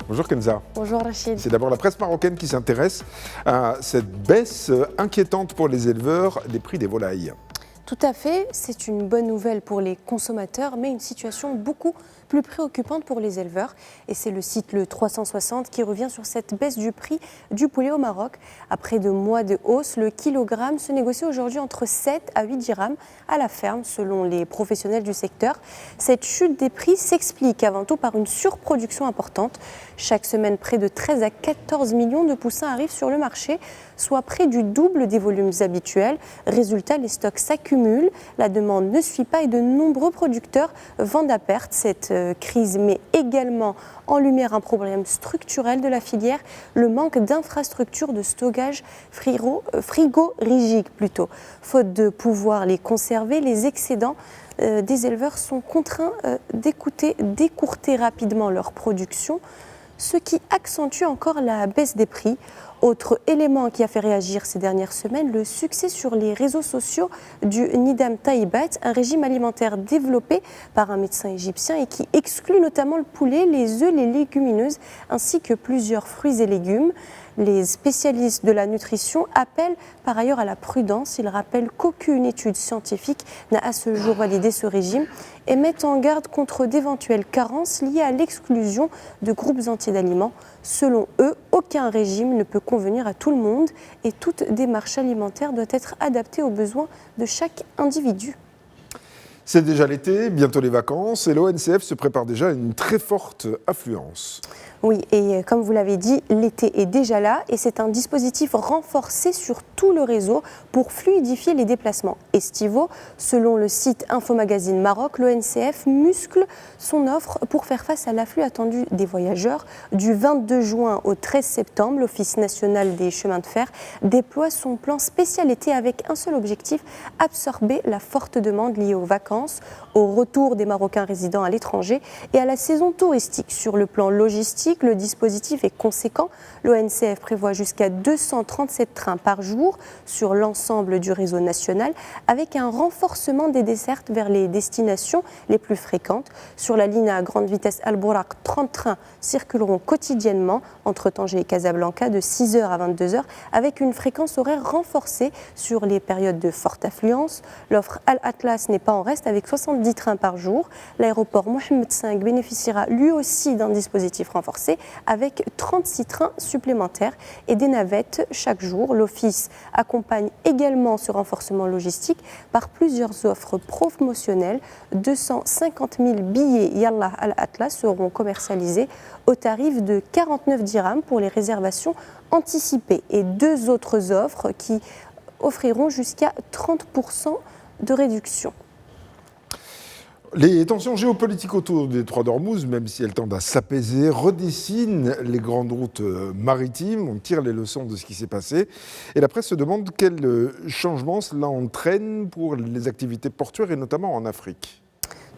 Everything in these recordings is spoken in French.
Bonjour Kenza. Bonjour Rachid. C'est d'abord la presse marocaine qui s'intéresse à cette baisse inquiétante pour les éleveurs des prix des volailles. Tout à fait, c'est une bonne nouvelle pour les consommateurs, mais une situation beaucoup plus préoccupante pour les éleveurs. Et c'est le site Le 360 qui revient sur cette baisse du prix du poulet au Maroc. Après 2 mois de hausse, le kilogramme se négocie aujourd'hui entre 7 à 8 dirhams à la ferme, selon les professionnels du secteur. Cette chute des prix s'explique avant tout par une surproduction importante. Chaque semaine, près de 13 à 14 millions de poussins arrivent sur le marché, soit près du double des volumes habituels. Résultat, les stocks s'accumulent, la demande ne suit pas et de nombreux producteurs vendent à perte. Cette crise met également en lumière un problème structurel de la filière, le manque d'infrastructures de stockage frigorigiques plutôt. Faute de pouvoir les conserver, les excédents des éleveurs sont contraints d'écourter rapidement leur production, ce qui accentue encore la baisse des prix. Autre élément qui a fait réagir ces dernières semaines, le succès sur les réseaux sociaux du Nidam Taïbat, un régime alimentaire développé par un médecin égyptien et qui exclut notamment le poulet, les œufs, les légumineuses ainsi que plusieurs fruits et légumes. Les spécialistes de la nutrition appellent par ailleurs à la prudence. Ils rappellent qu'aucune étude scientifique n'a à ce jour validé ce régime et mettent en garde contre d'éventuelles carences liées à l'exclusion de groupes entiers d'aliments. Selon eux, aucun régime ne peut convenir à tout le monde et toute démarche alimentaire doit être adaptée aux besoins de chaque individu. C'est déjà l'été, bientôt les vacances, et l'ONCF se prépare déjà à une très forte affluence. Oui, et comme vous l'avez dit, l'été est déjà là et c'est un dispositif renforcé sur tout le réseau pour fluidifier les déplacements estivaux. Selon le site Infomagazine Maroc, l'ONCF muscle son offre pour faire face à l'afflux attendu des voyageurs. Du 22 juin au 13 septembre, l'Office national des chemins de fer déploie son plan spécial été avec un seul objectif, absorber la forte demande liée aux vacances, au retour des Marocains résidant à l'étranger et à la saison touristique. Sur le plan logistique, le dispositif est conséquent. L'ONCF prévoit jusqu'à 237 trains par jour sur l'ensemble du réseau national, avec un renforcement des dessertes vers les destinations les plus fréquentes. Sur la ligne à grande vitesse Al-Bouraq, 30 trains circuleront quotidiennement entre Tanger et Casablanca de 6h à 22h, avec une fréquence horaire renforcée sur les périodes de forte affluence. L'offre Al-Atlas n'est pas en reste, avec 70 trains par jour. L'aéroport Mohamed V bénéficiera lui aussi d'un dispositif renforcé, avec 36 trains supplémentaires et des navettes chaque jour. L'Office accompagne également ce renforcement logistique par plusieurs offres promotionnelles. 250 000 billets Yallah Al-Atlas seront commercialisés au tarif de 49 dirhams pour les réservations anticipées et 2 autres offres qui offriront jusqu'à 30% de réduction. Les tensions géopolitiques autour des Trois d'Ormuz, même si elles tendent à s'apaiser, redessinent les grandes routes maritimes. On tire les leçons de ce qui s'est passé. Et la presse se demande quels changements cela entraîne pour les activités portuaires et notamment en Afrique.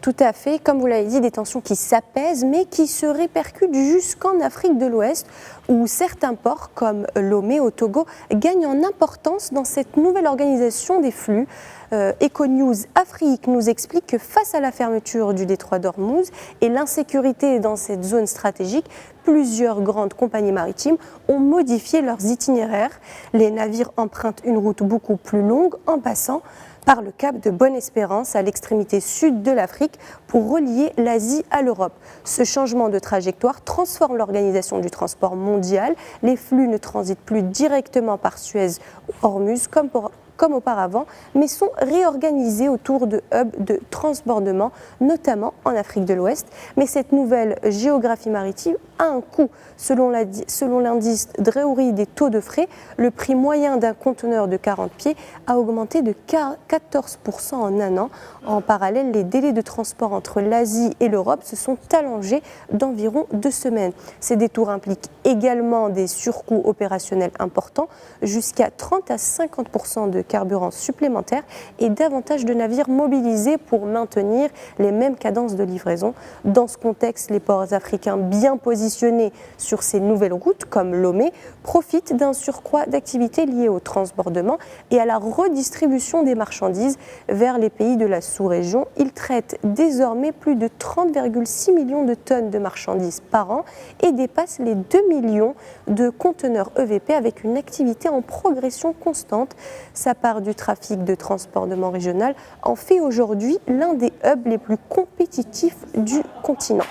Tout à fait, comme vous l'avez dit, des tensions qui s'apaisent mais qui se répercutent jusqu'en Afrique de l'Ouest où certains ports comme Lomé au Togo gagnent en importance dans cette nouvelle organisation des flux. Econews Afrique nous explique que face à la fermeture du détroit d'Ormuz et l'insécurité dans cette zone stratégique, plusieurs grandes compagnies maritimes ont modifié leurs itinéraires. Les navires empruntent une route beaucoup plus longue en passant par le cap de Bonne-Espérance à l'extrémité sud de l'Afrique pour relier l'Asie à l'Europe. Ce changement de trajectoire transforme l'organisation du transport mondial. Les flux ne transitent plus directement par Suez ou Ormuz comme auparavant, mais sont réorganisés autour de hubs de transbordement, notamment en Afrique de l'Ouest. Mais cette nouvelle géographie maritime a un coût. Selon l'indice Drewry des taux de frais, le prix moyen d'un conteneur de 40 pieds a augmenté de 14% en un an. En parallèle, les délais de transport entre l'Asie et l'Europe se sont allongés d'environ 2 semaines. Ces détours impliquent également des surcoûts opérationnels importants, jusqu'à 30 à 50% de carburant supplémentaire et davantage de navires mobilisés pour maintenir les mêmes cadences de livraison. Dans ce contexte, les ports africains bien positionnés sur ces nouvelles routes, comme Lomé, profitent d'un surcroît d'activités liées au transbordement et à la redistribution des marchandises vers les pays de la sous-région. Ils traitent désormais plus de 30,6 millions de tonnes de marchandises par an et dépassent les 2 millions de conteneurs EVP avec une activité en progression constante. Sa part du trafic de transportement régional en fait aujourd'hui l'un des hubs les plus compétitifs du continent.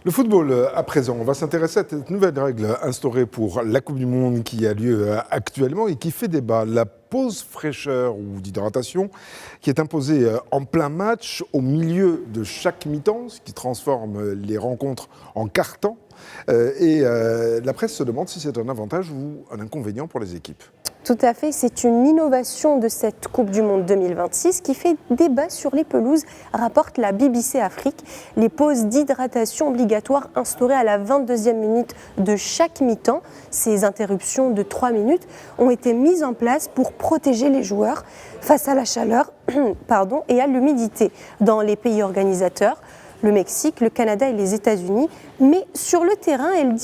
Le football, à présent, on va s'intéresser à cette nouvelle règle instaurée pour la Coupe du Monde qui a lieu actuellement et qui fait débat. La pause fraîcheur ou d'hydratation qui est imposée en plein match au milieu de chaque mi-temps, ce qui transforme les rencontres en quart-temps. La presse se demande si c'est un avantage ou un inconvénient pour les équipes. Tout à fait, c'est une innovation de cette Coupe du Monde 2026 qui fait débat sur les pelouses, rapporte la BBC Afrique. Les pauses d'hydratation obligatoires instaurées à la 22e minute de chaque mi-temps, ces interruptions de 3 minutes, ont été mises en place pour protéger les joueurs face à la chaleur et à l'humidité dans les pays organisateurs. Le Mexique, le Canada et les États-Unis. Mais sur le terrain, elle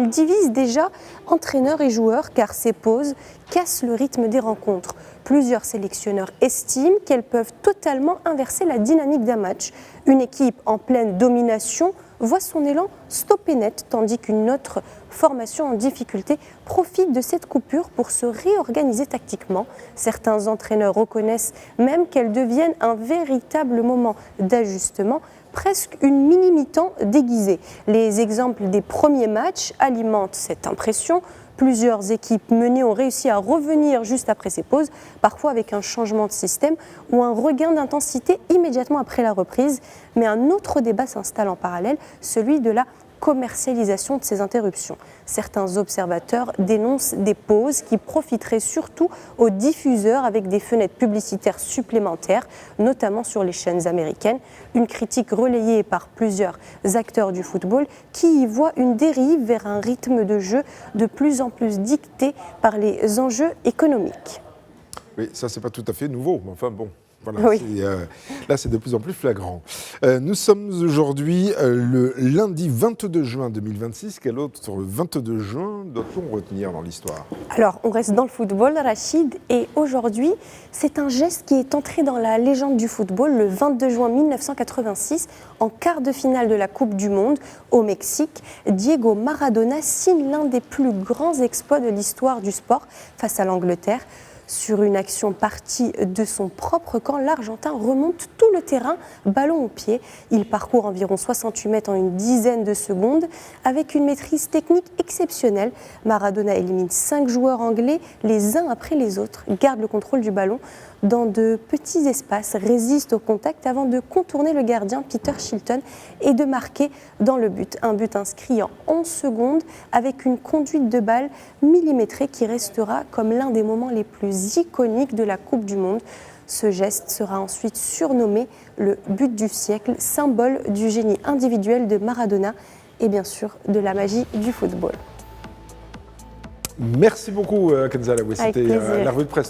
divise déjà entraîneurs et joueurs car ces pauses cassent le rythme des rencontres. Plusieurs sélectionneurs estiment qu'elles peuvent totalement inverser la dynamique d'un match. Une équipe en pleine domination voit son élan stopper net, tandis qu'une autre formation en difficulté profite de cette coupure pour se réorganiser tactiquement. Certains entraîneurs reconnaissent même qu'elles deviennent un véritable moment d'ajustement, presque une mini-mi-temps déguisée. Les exemples des premiers matchs alimentent cette impression. Plusieurs équipes menées ont réussi à revenir juste après ces pauses, parfois avec un changement de système ou un regain d'intensité immédiatement après la reprise. Mais un autre débat s'installe en parallèle, celui de la commercialisation de ces interruptions. Certains observateurs dénoncent des pauses qui profiteraient surtout aux diffuseurs avec des fenêtres publicitaires supplémentaires, notamment sur les chaînes américaines. Une critique relayée par plusieurs acteurs du football qui y voient une dérive vers un rythme de jeu de plus en plus dicté par les enjeux économiques. Oui, ça c'est pas tout à fait nouveau, mais enfin bon. Voilà, oui. Là, c'est de plus en plus flagrant. Nous sommes aujourd'hui le lundi 22 juin 2026. Quel autre 22 juin doit-on retenir dans l'histoire ? Alors, on reste dans le football, Rachid, et aujourd'hui, c'est un geste qui est entré dans la légende du football le 22 juin 1986, en quart de finale de la Coupe du Monde au Mexique. Diego Maradona signe l'un des plus grands exploits de l'histoire du sport face à l'Angleterre. Sur une action partie de son propre camp, l'Argentin remonte tout le terrain, ballon au pied. Il parcourt environ 68 mètres en une dizaine de secondes. Avec une maîtrise technique exceptionnelle, Maradona élimine 5 joueurs anglais, les uns après les autres, garde le contrôle du ballon dans de petits espaces, résiste au contact avant de contourner le gardien Peter Shilton et de marquer dans le but. Un but inscrit en 11 secondes avec une conduite de balle millimétrée qui restera comme l'un des moments les plus iconiques de la Coupe du Monde. Ce geste sera ensuite surnommé le but du siècle, symbole du génie individuel de Maradona et bien sûr de la magie du football. Merci beaucoup Kenza Laoué, c'était la revue de presse.